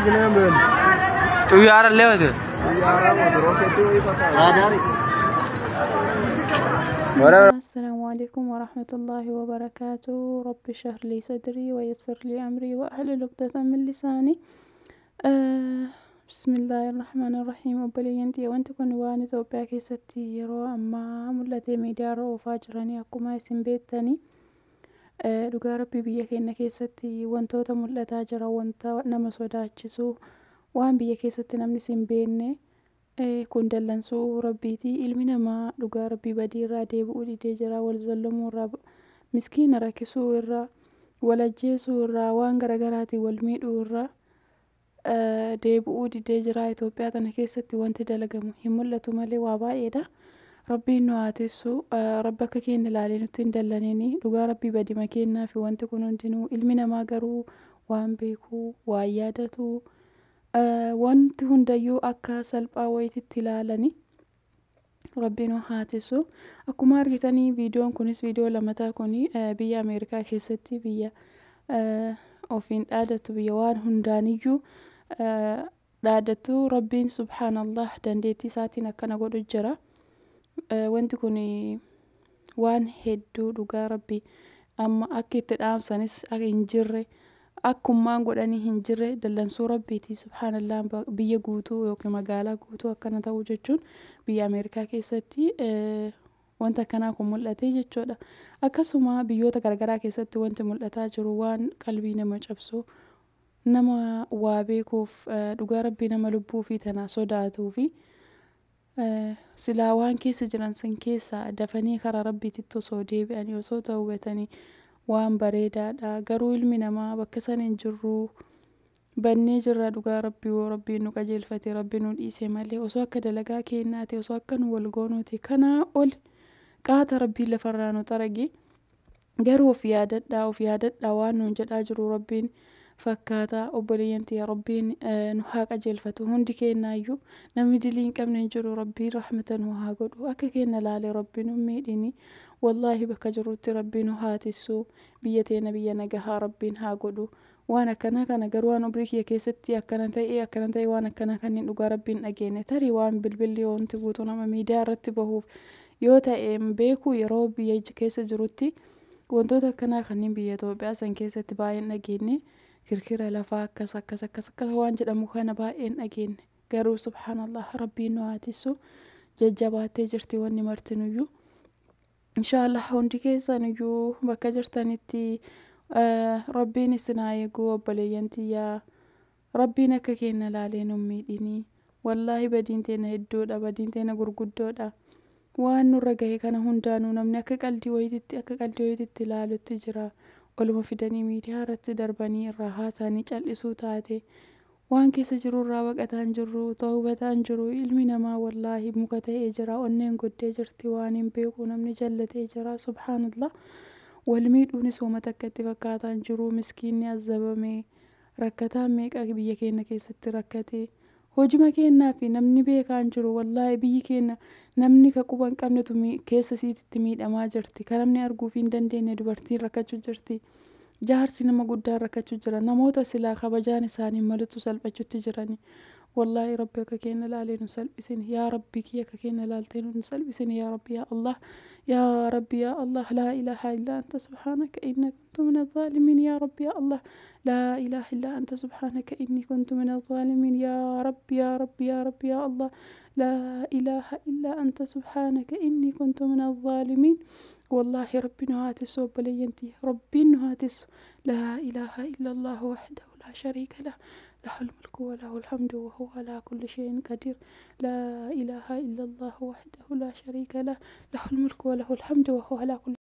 طيارة اللي هو ده السلام عليكم ورحمة الله وبركاته. رب اشرح لي صدري ويسر لي أمري وأحلل عقدة من لساني. بسم الله الرحمن الرحيم. obboleeyyantii wanti kun waan Itoophiyaa keessatti yeroo ammaa mul'ate miidiyaarra oofaa jiranii akkuma isin beektanii dhugaa rabbii biyya keenya keessatti wantoota mul'ataa jira, wanta nama sodaachisu, waan biyya keessatti namni hin beekne kun dallansuu rabbiiti. Ilmi namaa dhugaa rabbii badiirraa deebi'uu didee jira. Wal zallamuu irraa, miskiina rakkisuu irraa, wal ajjeesuu irraa, waan garaagaraatiin wal miidhuu irraa deebi'uu didee jira. Itoophiyaa tana keessatti wanti dalagamu hin mul'atu malee waa baay'eedha. Rabbiin nu haa teessu. Rabbi akka keenya ilaalee nutti hin dallanini. Dhugaa rabbii badii kennaa fi wanti kun hundinuu ilmi namaa garuu waan beekuu, waan yaadatu, wanti hundayyuu akka salphaa wayititti ilaalani. Rabbiin nu haa teessu. Akkuma argitanii viidiyoon kunis viidiyoo lammataa kuni biyya Ameerikaa keessatti biyya ofiin dhaadatu, biyya waan hundaaniyyuu dhaadatu. Rabbiin subhaanallah dandeettii isaatiin akkana godhu jira. Wanti kun waan hedduu dhugaa rabbii amma akka itti dhaamsanis hin jirre, akkumaan godhanii hin jirre dallansuu rabbiiti. Subhaanallah biyya guutuu yookiin magaalaa guutuu akkana ta'uu jechuun biyya Ameerikaa keessatti wanta akkanaa kun mul'ate jechuudha. Akkasuma biyyoota garagaraa keessatti wanti mul'ataa jiru waan qalbii nama cabsu, nama waa beekuuf dhugaa rabbii nama lubbuu fi tana sodaatuu fi silaa waan keessa jiran san keessa dafanii karaa rabbiititti osoo deebi'anii osoo tawbatanii waan bareedaadha. Garuu ilmi namaa bakka san hin jirru bannee jirra. Dhugaa rabbii yoo rabbiin nu qajeelfate, rabbiin nu dhiise malee osoo akka dalagaa kennaate, osoo akka nu wal goonuuti kanaa ol qaata rabbiin lafarraa nu xarage. Garuu of yaadadhaa waan nuun jedhaa jiru rabbiin fakkaata. Obboleeyyantii rabbiin nu haa qajeelfatu. Hundi kennaayyuu namni dilii hin qabne hin jiru. Rabbiin rahmata nu haa godhu. Akka kenna laale rabbiin nu miidhini. Wallaahi bakka jirutti rabbiin nu haa tissu. Biyya teena biyya nagahaa rabbiin haa godhu. Waan akkana kana garuu waan umrii kiyya keessatti akkana ta'e waan akkana kanneen dhugaa rabbiin dhageenne tarii waan bilbilli wanti guutuu nama miidiyaa irratti bahuuf yoo ta'e beeku yeroo biyya keessa jirutti wantoota akkanaa kanneen biyya Itoophiyaa san keessatti baay'een dhageenne. Kirkira lafaa akkas waan jedhamu kana baay'een dhageenne. Garuu subhaanallah rabbiin nu haa tissu. Jajjabaattee jirti wanni martinuyyuu. Inshaallah hundi keessaniyyuu bakka jirtanitti rabbiin isin haa eegu. Obboleeyyantii rabbiin akka keenya ilaalee nu miidhini. Wallaahi badiin teena hedduudha, badiin teena gurguddoodha. Waan nurra gahe kana hundaanuu namni akka qalbii wayititti ilaalutti jira. Oluma fidanii miidiyaa irratti darbanii irraa haasanii cal'isuu taate waan keessa jiru irraa baqataan jirru, tawbataan jiru. Ilmi namaa wallaahi muka ta'ee jira, onneen goddee jirti, waan hin beeku namni jallatee jira. Subhaanallah wal miidhuunis uummata akka itti fakkaataan jiru. Miskiinni azabame, rakkataan meeqa biyya keenya keessatti rakkate. Hojima kennaa fi namni beekaan jiru. Wallaahi biyyi keenya namni ka quba hin qabnetu keessa isiitti miidhamaa jirti. Kan namni arguuf hin dandeenye dubartiin rakkachuu jirti. Jaarsi nama guddaa rakkachuu jira. Namoota silaa kabajaan isaanii malutu salphachuutti jirani. Wallaahi rabbi akka keenya ilaalee nu salphisini. Yaa rabbi kiyya akka keenya ilaaltee nu salphisini. Yaa rabbi yaa Allah. يا ربي يا الله لا إله إلا أنت سبحانك إني كنت من الظالمين. يا ربي يا الله لا إله إلا أنت سبحانك إني كنت من الظالمين. يا رب يا رب يا رب يا الله لا إله إلا أنت سبحانك إني كنت من الظالمين. والله ربي نهاتس وبلينتي ربي نهاتس. لا إله إلا الله وحده لا شريك له له الملك وله الحمد وهو على كل شيء قدير. لا إله إلا الله وحده لا شريك له له الملك وله الحمد وهو على كل